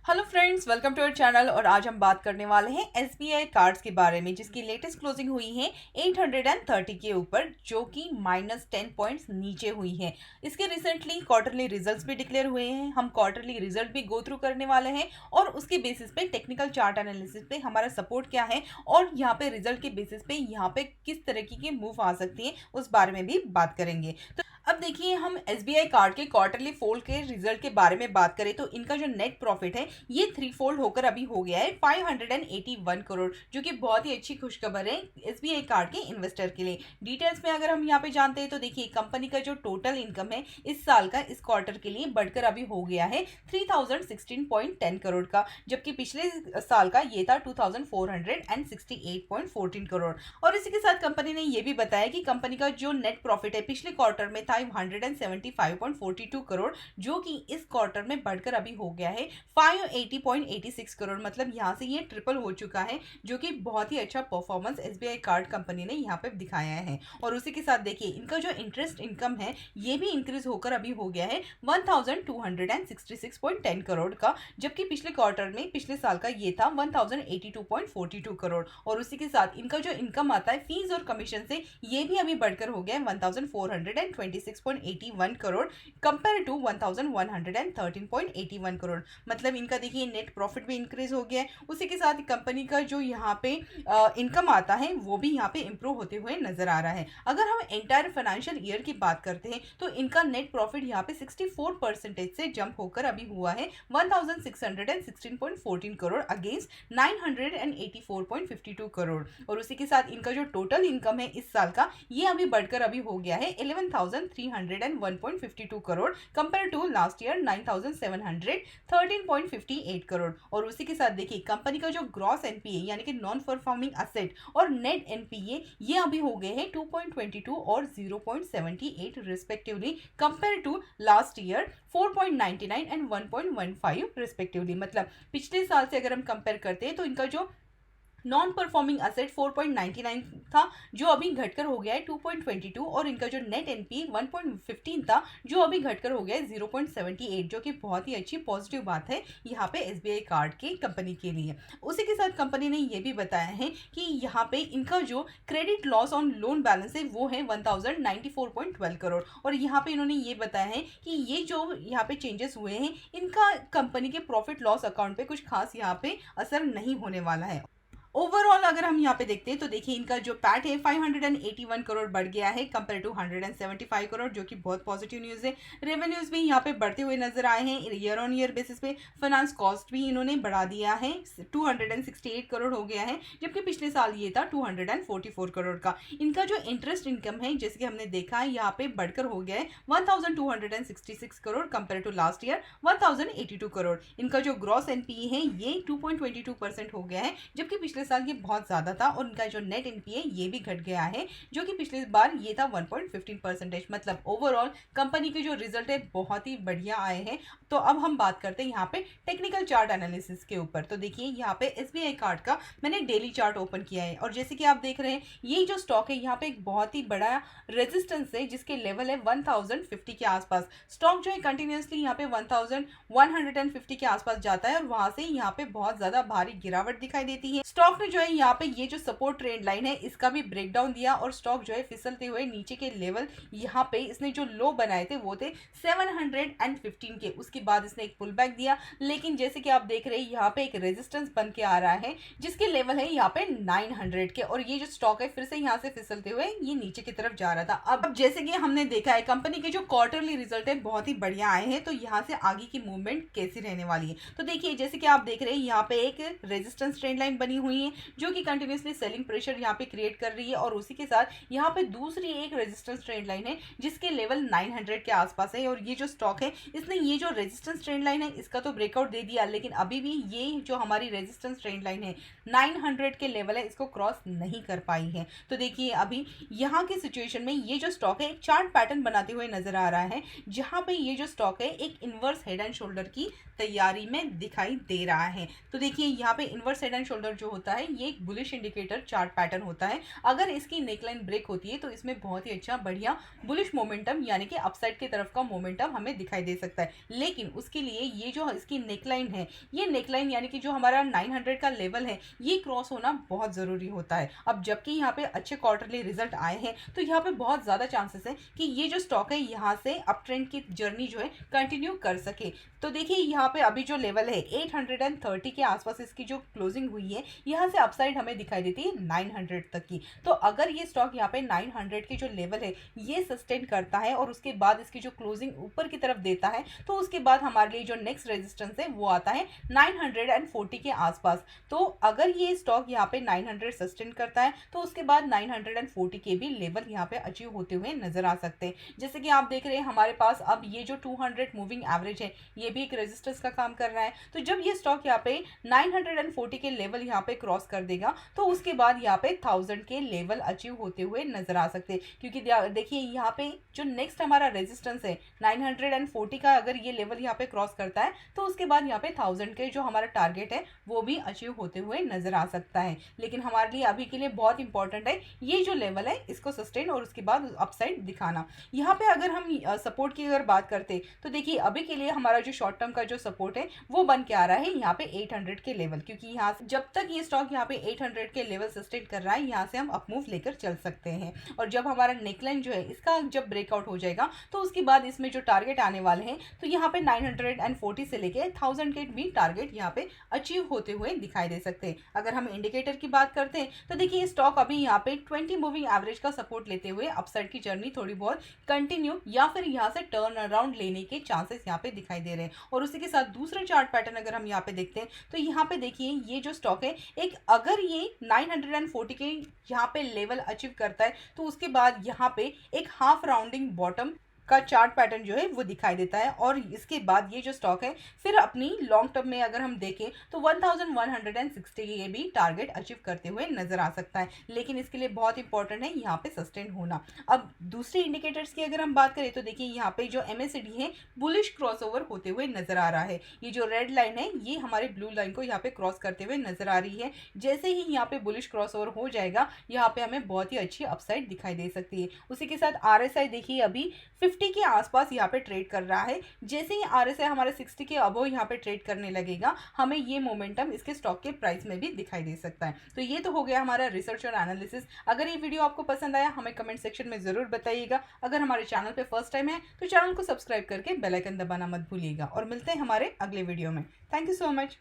Hello friends, welcome to our channel. और आज हम बात करने वाले हैं एसबीआई कार्ड्स के बारे में, जिसकी लेटेस्ट क्लोजिंग हुई है 830 के ऊपर, जो कि -10 पॉइंट्स नीचे हुई है। इसके रिसेंटली क्वार्टरली रिजल्ट्स भी डिक्लेयर हुए हैं। हम क्वार्टरली रिजल्ट भी गो थ्रू करने वाले हैं और उसके बेसिस पे टेक्निकल चार्ट एनालिसिस पे हमारा सपोर्ट क्या है और यहाँ पे रिजल्ट के बेसिस पे यहाँ पे किस तरीके के मूव आ सकती है उस बारे में भी बात करेंगे। तो अब देखिए, हम एसबीआई कार्ड के क्वार्टरली फोल्ड के रिजल्ट के बारे में बात करें तो इनका जो नेट प्रॉफिट है ये 3 फोल्ड होकर अभी हो गया है 581 करोड़, जो कि बहुत ही अच्छी खुशखबर है एसबीआई कार्ड के इन्वेस्टर के लिए। डिटेल्स में अगर हम यहाँ पे जानते हैं तो देखिए, कंपनी का जो टोटल इनकम है इस साल का, इस क्वार्टर के लिए बढ़कर अभी हो गया है 3016.10 करोड़ का, जबकि पिछले साल का ये था 2468.14 करोड़। और इसी के साथ कंपनी ने ये भी बताया कि कंपनी का जो नेट प्रॉफिट है पिछले क्वार्टर में था 175.42 करोड़, जो कि इस क्वार्टर में बढ़कर अभी हो गया है 580.86 करोड़। मतलब यहाँ से ये ट्रिपल हो चुका है, जो कि बहुत ही अच्छा परफॉर्मेंस एसबीआई कार्ड कंपनी ने यहाँ पे दिखाया है। और उसी के साथ देखिए, इनका जो इंटरेस्ट इनकम है ये भी इंक्रीज होकर अभी हो गया है 1266.10 करोड़ का, जबकि पिछले क्वार्टर में पिछले साल का ये था 1082.42 करोड़। और उसी के साथ इनका जो इनकम आता है फीस और कमीशन से, ये भी अभी बढ़कर हो गया है 1426.81 करोड़ कंपेयर टू 1113.81 करोड़। मतलब इनका देखिए नेट प्रॉफिट भी इंक्रीज हो गया है। उसी के साथ कंपनी का जो यहाँ पे इनकम आता है वो भी यहाँ पे इंप्रूव होते हुए नजर आ रहा है। अगर हम एंटायर फाइनेंशियल ईयर की बात करते हैं तो इनका नेट प्रॉफिट यहाँ पे 64% से जंप होकर अभी हुआ है 1616.14 करोड़ अगेंस्ट 984.52 करोड़। और उसी के साथ इनका जो टोटल इनकम है इस साल का, ये अभी बढ़कर अभी हो गया है 11,301.52 crore compare to last year 9,713.58 crore. और उसी के साथ देखिए, कंपनी का जो ग्रॉस एनपीए यानी कि नॉन परफॉर्मिंग असेट और नेट एनपीए ये अभी हो गए हैं 2.22 और 0.78 respectively compare to last year 4.99 and 1.15 respectively. मतलब पिछले साल से अगर हम कंपेयर करते हैं तो इनका जो नॉन परफॉर्मिंग असेट 4.99 था, जो अभी घटकर हो गया है 2.22, और इनका जो नेट एनपीए 1.15 था, जो अभी घटकर हो गया है 0.78, जो कि बहुत ही अच्छी पॉजिटिव बात है यहाँ पे एसबीआई कार्ड की कंपनी के लिए। उसी के साथ कंपनी ने ये भी बताया है कि यहाँ पे इनका जो credit loss on loan balance है वो है 1094.12 करोड़। और यहाँ पे इन्होंने ये बताया है कि ये जो यहाँ पे चेंजेस हुए हैं इनका कंपनी के प्रॉफिट लॉस अकाउंट पे कुछ खास यहाँ पे असर नहीं होने वाला है। ओवरऑल अगर हम यहाँ पे देखते हैं तो देखिए, इनका जो पैट है 581 करोड़ बढ़ गया है कंपेयर टू 175 करोड़, जो कि बहुत पॉजिटिव न्यूज़ है। रेवेन्यूज भी यहाँ पे बढ़ते हुए नजर आए हैं ईयर ऑन ईयर बेसिस पे। फाइनेंस कॉस्ट भी इन्होंने बढ़ा दिया है, 268 करोड़ हो गया है, जबकि पिछले साल ये था 244 करोड़ का। इनका जो इंटरेस्ट इनकम है, जैसे कि हमने देखा है, यहाँ पे बढ़कर हो गया है 1266 crore compare to last year 1082 crore. इनका जो ग्रॉस एनपीए है ये 2.22% हो गया है, जबकि पिछले साल ये बहुत ज्यादा था। और इनका जो नेट एनपीए ये भी घट गया है, जो कि पिछले बार ये था 1.15%। मतलब ओवरऑल कंपनी के जो रिजल्ट है बहुत ही बढ़िया आए हैं। तो अब हम बात करते हैं यहाँ पे टेक्निकल चार्ट एनालिसिस के ऊपर। तो देखिए, यहाँ पे एसबीआई कार्ड का मैंने डेली चार्ट ओपन किया है, और जैसे कि आप देख रहे हैं ये जो स्टॉक है यहाँ पे एक बहुत ही बड़ा रेजिस्टेंस है, जिसके लेवल है 1050 के आसपास। स्टॉक जो है कंटिन्यूसली यहाँ पे 1150 के आसपास जाता है, और वहां से यहाँ पे बहुत ज्यादा भारी गिरावट दिखाई देती है। स्टॉक ने जो है यहाँ पे ये जो सपोर्ट ट्रेंड लाइन है इसका भी ब्रेकडाउन दिया, और स्टॉक जो है फिसलते हुए नीचे के लेवल यहाँ पे इसने जो लो बनाए थे वो थे 715 के। उसके बाद इसने एक पुल बैक दिया, लेकिन जैसे कि आप देख रहे हैं यहाँ पे एक रेजिस्टेंस बन के आ रहा है, जिसके लेवल है यहाँ पे 900 के। और ये जो स्टॉक है फिर से यहाँ से फिसलते हुए ये नीचे की तरफ जा रहा था। अब जैसे कि हमने देखा है कंपनी के जो क्वार्टरली रिजल्ट है बहुत ही बढ़िया आए हैं, तो यहाँ से आगे की मूवमेंट कैसी रहने वाली है। तो देखिए, जैसे कि आप देख रहे हैं यहाँ पे एक रेजिस्टेंस ट्रेंड लाइन बनी हुई है, जो कि कंटिन्यूसली सेलिंग प्रेशर यहाँ पे क्रिएट कर रही है। और उसी के साथ यहाँ पे दूसरी एक रेजिस्टेंस ट्रेंड लाइन है, जिसके लेवल 900 के आसपास है। और ये जो स्टॉक है इसने ये जो रेजिस्टेंस ट्रेंड लाइन है इसका तो ब्रेकआउट दे दिया, लेकिन अभी भी ये जो हमारी रेजिस्टेंस ट्रेंड लाइन है 900 के लेवल है, इसको क्रॉस नहीं कर पाई है। तो देखिए, अभी यहाँ की सिचुएशन में ये जो स्टॉक है एक चार्ट पैटर्न बनाते हुए नजर आ रहा है, जहां पे ये जो स्टॉक है एक इनवर्स हेड एंड शोल्डर की तैयारी में दिखाई दे रहा है। तो देखिए, यहाँ पे इनवर्स हेड एंड शोल्डर जो होता होता है ये एक बुलिश इंडिकेटर चार्ट पैटर्न होता है। अगर इसकी नेकलाइन ब्रेक होती है तो इसमें बहुत ही अच्छा बढ़िया बुलिश मोमेंटम यानी कि अपसाइड की तरफ का मोमेंटम हमें दिखाई दे सकता है। लेकिन उसके लिए ये जो इसकी नेकलाइन है, ये नेकलाइन यानी कि जो हमारा 900 का लेवल है, ये क्रॉस होना बहुत ज़रूरी होता है। अब जबकि यहाँ पे अच्छे क्वार्टरली रिजल्ट आए हैं तो यहाँ पे बहुत ज़्यादा चांसेस है कि ये जो स्टॉक है यहाँ से अप ट्रेंड की जर्नी जो है कंटिन्यू कर सके। तो देखिए यहाँ पे अभी जो लेवल है 830 के आसपास इसकी जो क्लोजिंग हुई है, यहाँ से अपसाइड हमें दिखाई देती है 900 तक की। तो अगर ये स्टॉक यहाँ पे 900 की जो लेवल है ये सस्टेन करता है और उसके बाद इसकी जो क्लोजिंग ऊपर की तरफ देता है, तो उसके बाद हमारे लिए जो नेक्स्ट रेजिस्टेंस है वो आता है 940 के आसपास। तो अगर ये स्टॉक यहाँ पे 900 सस्टेन करता है तो उसके बाद 940 के भी लेवल यहाँ पे अचीव होते हुए नजर आ सकते हैं। जैसे कि आप देख रहे हैं हमारे पास अब ये जो 200 मूविंग एवरेज है ये भी एक रेजिस्टेंस का काम कर रहा है। तो जब ये स्टॉक यहाँ पे 940 के लेवल यहाँ पे क्रॉस कर देगा तो उसके बाद यहाँ पे 1000 के लेवल अचीव होते हुए नजर आ सकते हैं। क्योंकि देखिए यहाँ पे जो नेक्स्ट हमारा रेजिस्टेंस है 940 का, अगर ये लेवल यहाँ पे क्रॉस करता है तो उसके बाद यहाँ पे 1000 के जो हमारा टारगेट है वो भी अचीव होते हुए नजर आ सकता है। लेकिन हमारे लिए अभी के लिए बहुत इंपॉर्टेंट है ये जो लेवल है इसको सस्टेन और उसके बाद अपसाइड दिखाना। यहाँ पे अगर हम सपोर्ट की अगर बात करते तो देखिए अभी के लिए हमारा जो शॉर्ट टर्म का जो सपोर्ट है वो बन के आ रहा है यहाँ पे 800 के लेवल, क्योंकि यहाँ से जब तक ये स्टॉक यहाँ पे 800 के लेवल सस्टेन कर रहा है यहाँ से हम अप मूव लेकर चल सकते हैं। और जब हमारा नेकलाइन जो है इसका जब ब्रेकआउट हो जाएगा तो उसके बाद इसमें जो टारगेट आने वाले हैं तो यहाँ पे 940 से लेके 1000 के भी टारगेट यहाँ पे अचीव होते हुए दिखाई दे सकते हैं। अगर हम इंडिकेटर की बात करते हैं तो देखिए स्टॉक अभी यहाँ पे 20 मूविंग एवरेज का सपोर्ट लेते हुए अपसाइड की जर्नी थोड़ी बहुत कंटिन्यू या फिर यहाँ से टर्न अराउंड लेने के चांसेस यहाँ पे दिखाई दे रहे हैं। और उसी के साथ दूसरा चार्ट पैटर्न अगर हम यहाँ पे देखते हैं तो यहाँ पे देखिए ये जो स्टॉक है एक अगर ये 940 के यहाँ पे लेवल अचीव करता है तो उसके बाद यहाँ पे एक हाफ राउंडिंग बॉटम का चार्ट पैटर्न जो है वो दिखाई देता है। और इसके बाद ये जो स्टॉक है फिर अपनी लॉन्ग टर्म में अगर हम देखें तो 1160 के भी टारगेट अचीव करते हुए नजर आ सकता है। लेकिन इसके लिए बहुत इंपॉर्टेंट है यहाँ पे सस्टेन होना। अब दूसरे इंडिकेटर्स की अगर हम बात करें तो देखिए यहाँ पे जो MACD है बुलिश क्रॉसओवर होते हुए नजर आ रहा है। ये जो रेड लाइन है ये हमारे ब्लू लाइन को यहाँ पे क्रॉस करते हुए नजर आ रही है। जैसे ही यहाँ पे बुलिश क्रॉसओवर हो जाएगा यहाँ पे हमें बहुत ही अच्छी अपसाइड दिखाई दे सकती है। उसी के साथ RSI देखिए अभी 50 के आसपास यहाँ पे ट्रेड कर रहा है। जैसे ही RSI हमारे 60 के अबव यहाँ पे ट्रेड करने लगेगा हमें ये मोमेंटम इसके स्टॉक के प्राइस में भी दिखाई दे सकता है। तो ये तो हो गया हमारा रिसर्च और एनालिसिस। अगर ये वीडियो आपको पसंद आया हमें कमेंट सेक्शन में ज़रूर बताइएगा। अगर हमारे चैनल पे फर्स्ट टाइम है तो चैनल को सब्सक्राइब करके बेल आइकन दबाना मत भूलिएगा। और मिलते हैं हमारे अगले वीडियो में। Thank you so much.